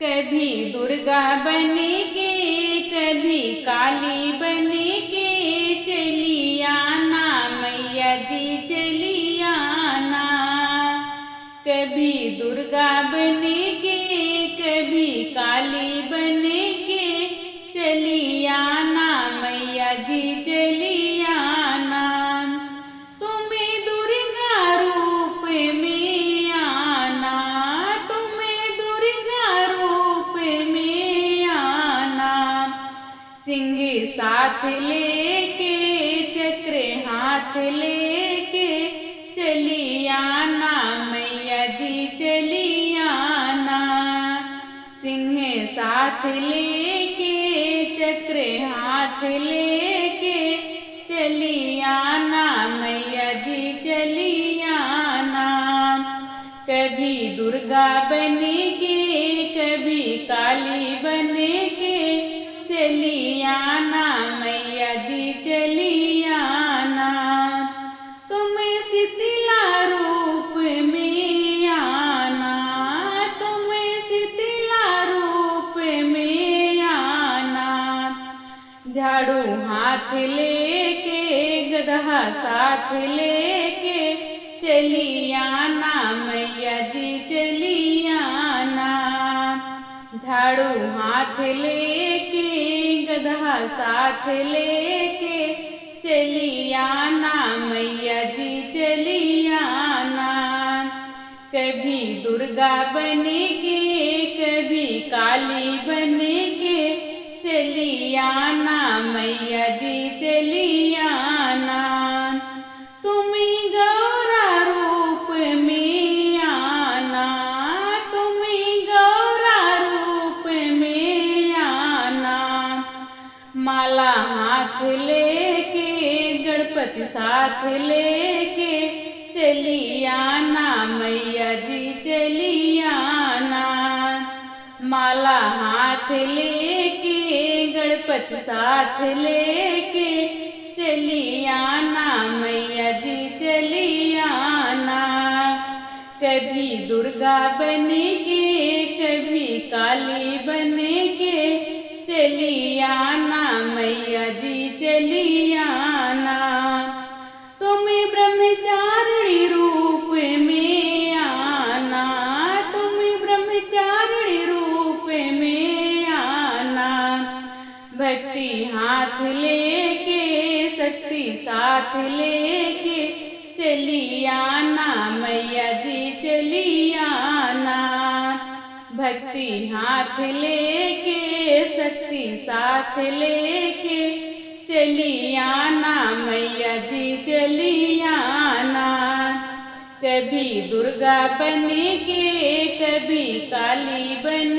कभी दुर्गा बन के कभी काली बन के चली आना मैया जी चली आना। कभी दुर्गा बन के कभी काली बन के चली आना मैया जी चली आना। तुम्हें दुर्गा रूप में आना, तुम्हें दुर्गा रूप में आना। सिंह साथ लेके चक्र हाथ लेके चली आना मैया जी चली आना। सिंह साथ लेके चक्र हाथ लेके चली आना मैया जी चली आना। कभी दुर्गा बन के कभी काली बन के चली आना मैया जी चली आना। तुम शीतला रूप में आना, तुम शीतला रूप में आना। झाड़ू हाथ लेके गदहा साथ लेके चली आना मैया जी चली आना। झाड़ू हाथ लेके गदहा साथ लेके चली आना मैया जी चली आना। कभी दुर्गा बन के कभी काली बन के चली आना मैया जी चली आना। तुम्हें गौरा रूप में आना, तुम्हें गौरा रूप में आना। माला हाथ लेके गणपति साथ लेके चली आना मैया जी चली आना। माला हाथ लेके गणपति साथ लेके चली आना मैया जी चली आना। कभी दुर्गा बन के कभी काली बन के चली आना मैया जी चली आना। तुम्हें ब्रह्मचारिणी रूप में आना, तुम्हें ब्रह्मचारिणी रूप में आना। भक्ति हाथ लेके शक्ति साथ लेके चली आना मैया जी चली आना। भक्ति हाथ लेके शक्ति साथ लेके चली आना मैया जी चली आना। कभी दुर्गा बन के कभी काली बन